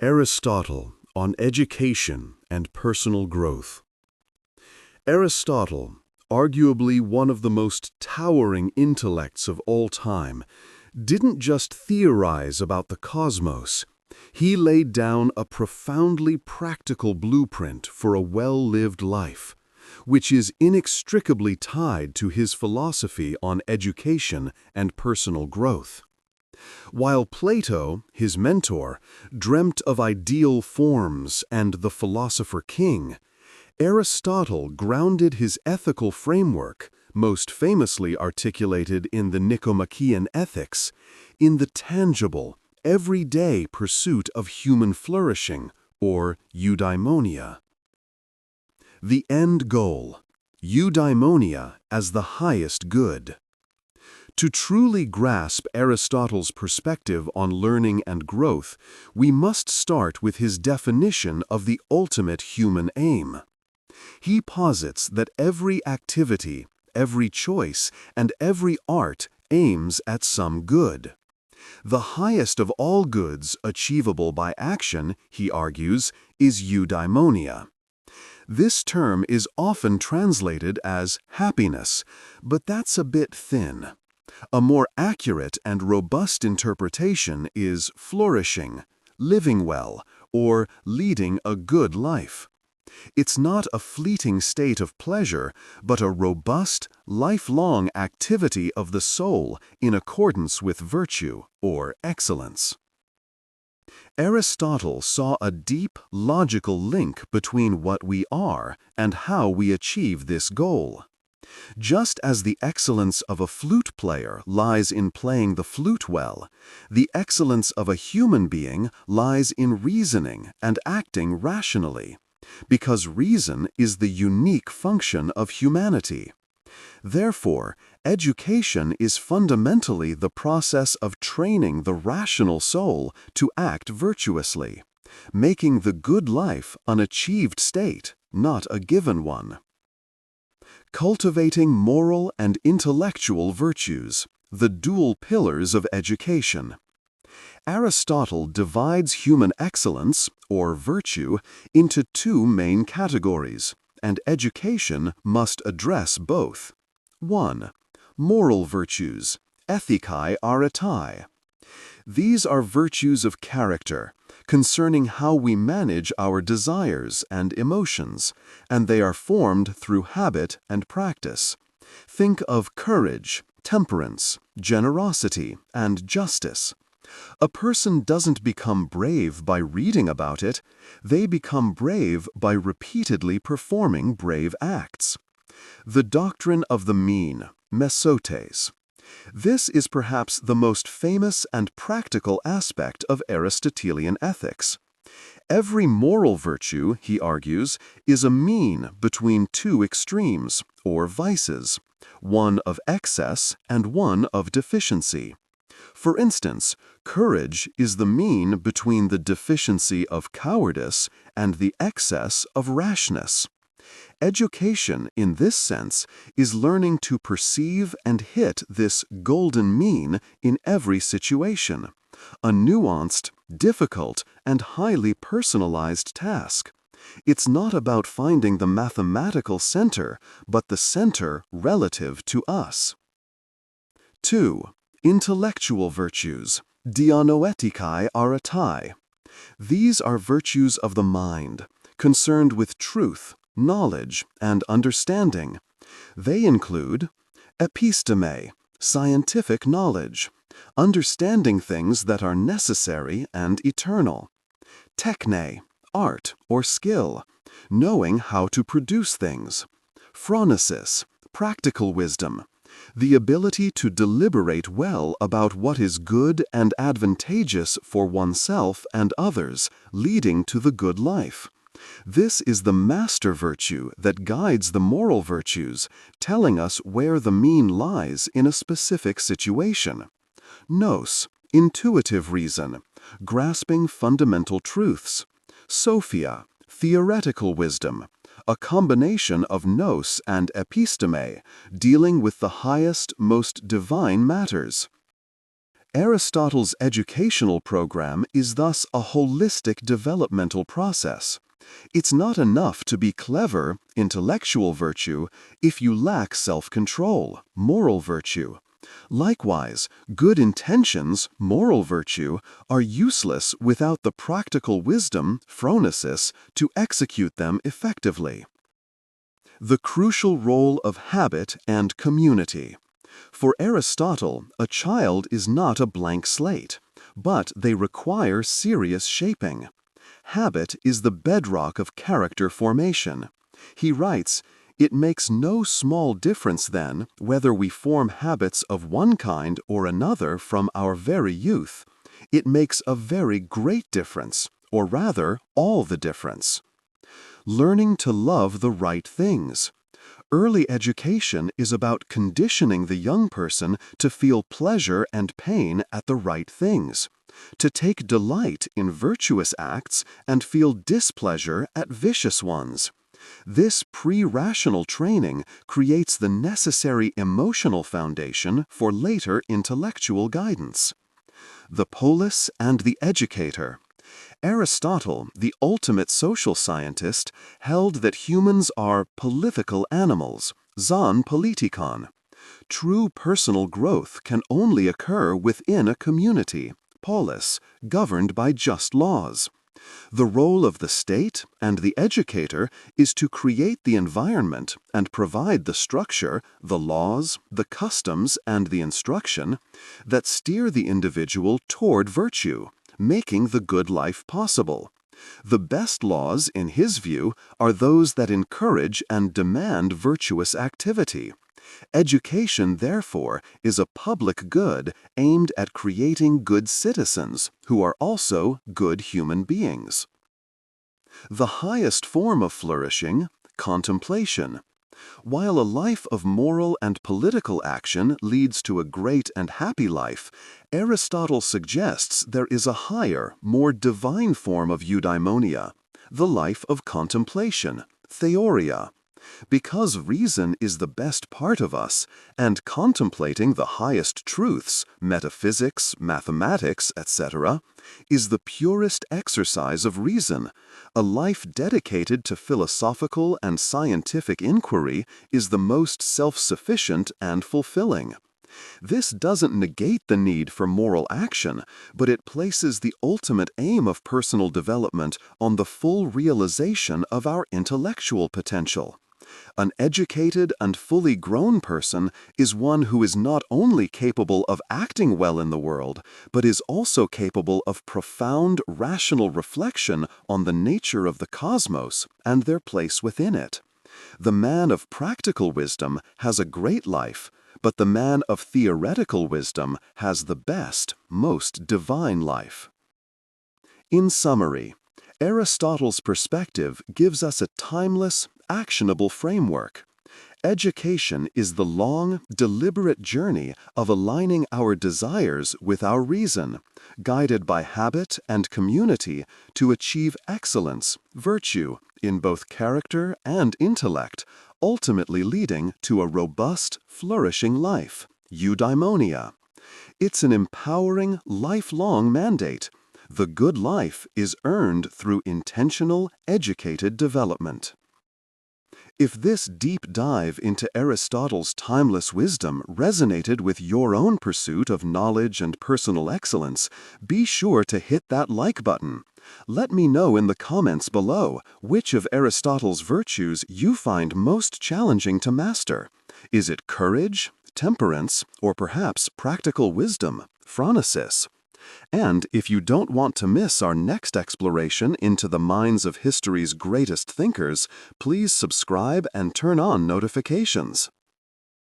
Aristotle on Education and Personal Growth. Aristotle, arguably one of the most towering intellects of all time, didn't just theorize about the cosmos. He laid down a profoundly practical blueprint for a well-lived life, which is inextricably tied to his philosophy on education and personal growth. While Plato, his mentor, dreamt of ideal forms and the philosopher king, Aristotle grounded his ethical framework, most famously articulated in the Nicomachean Ethics, in the tangible, everyday pursuit of human flourishing, or eudaimonia. The end goal, eudaimonia as the highest good. To truly grasp Aristotle's perspective on learning and growth, we must start with his definition of the ultimate human aim. He posits that every activity, every choice, and every art aims at some good. The highest of all goods achievable by action, he argues, is eudaimonia. This term is often translated as happiness, but that's a bit thin. A more accurate and robust interpretation is flourishing, living well, or leading a good life. It's not a fleeting state of pleasure, but a robust, lifelong activity of the soul in accordance with virtue or excellence. Aristotle saw a deep, logical link between what we are and how we achieve this goal. Just as the excellence of a flute player lies in playing the flute well, the excellence of a human being lies in reasoning and acting rationally, because reason is the unique function of humanity. Therefore, education is fundamentally the process of training the rational soul to act virtuously, making the good life an achieved state, not a given one. Cultivating moral and intellectual virtues, the dual pillars of education. Aristotle divides human excellence, or virtue, into two main categories, and education must address both. 1. Moral virtues, ethicae aretae. These are virtues of character, concerning how we manage our desires and emotions, and they are formed through habit and practice. Think of courage, temperance, generosity, and justice. A person doesn't become brave by reading about it, they become brave by repeatedly performing brave acts. The doctrine of the mean, mesotes. This is perhaps the most famous and practical aspect of Aristotelian ethics. Every moral virtue, he argues, is a mean between two extremes, or vices, one of excess and one of deficiency. For instance, courage is the mean between the deficiency of cowardice and the excess of rashness. Education, in this sense, is learning to perceive and hit this golden mean in every situation, a nuanced, difficult, and highly personalized task. It's not about finding the mathematical center, but the center relative to us. 2. Intellectual virtues, dianoeticae aretae. These are virtues of the mind, concerned with truth, knowledge, and understanding. They include episteme, scientific knowledge, understanding things that are necessary and eternal; techne, art or skill, knowing how to produce things; phronesis, practical wisdom, the ability to deliberate well about what is good and advantageous for oneself and others, leading to the good life. This is the master virtue that guides the moral virtues, telling us where the mean lies in a specific situation. Nous, intuitive reason, grasping fundamental truths; sophia, theoretical wisdom, a combination of nous and episteme, dealing with the highest, most divine matters. Aristotle's educational program is thus a holistic developmental process. It's not enough to be clever, intellectual virtue, if you lack self-control, moral virtue. Likewise, good intentions, moral virtue, are useless without the practical wisdom, phronesis, to execute them effectively. The crucial role of habit and community. For Aristotle, a child is not a blank slate, but they require serious shaping. Habit is the bedrock of character formation. He writes, "It makes no small difference then whether we form habits of one kind or another from our very youth. It makes a very great difference, or rather, all the difference." Learning to love the right things. Early education is about conditioning the young person to feel pleasure and pain at the right things, to take delight in virtuous acts and feel displeasure at vicious ones. This pre-rational training creates the necessary emotional foundation for later intellectual guidance. The polis and the educator. Aristotle, the ultimate social scientist, held that humans are political animals, zon politikon. True personal growth can only occur within a community, polis, governed by just laws. The role of the state and the educator is to create the environment and provide the structure, the laws, the customs, and the instruction that steer the individual toward virtue, making the good life possible. The best laws, in his view, are those that encourage and demand virtuous activity. Education, therefore, is a public good aimed at creating good citizens who are also good human beings. The highest form of flourishing, contemplation. While a life of moral and political action leads to a great and happy life, Aristotle suggests there is a higher, more divine form of eudaimonia, the life of contemplation, theoria. Because reason is the best part of us, and contemplating the highest truths, metaphysics, mathematics, etc., is the purest exercise of reason, a life dedicated to philosophical and scientific inquiry is the most self-sufficient and fulfilling. This doesn't negate the need for moral action, but it places the ultimate aim of personal development on the full realization of our intellectual potential. An educated and fully grown person is one who is not only capable of acting well in the world, but is also capable of profound rational reflection on the nature of the cosmos and their place within it. The man of practical wisdom has a great life, but the man of theoretical wisdom has the best, most divine life. In summary, Aristotle's perspective gives us a timeless, actionable framework. Education is the long, deliberate journey of aligning our desires with our reason, guided by habit and community to achieve excellence, virtue, in both character and intellect, ultimately leading to a robust, flourishing life, eudaimonia. It's an empowering, lifelong mandate. The good life is earned through intentional, educated development. If this deep dive into Aristotle's timeless wisdom resonated with your own pursuit of knowledge and personal excellence, be sure to hit that like button. Let me know in the comments below which of Aristotle's virtues you find most challenging to master. Is it courage, temperance, or perhaps practical wisdom, phronesis? And if you don't want to miss our next exploration into the minds of history's greatest thinkers, please subscribe and turn on notifications.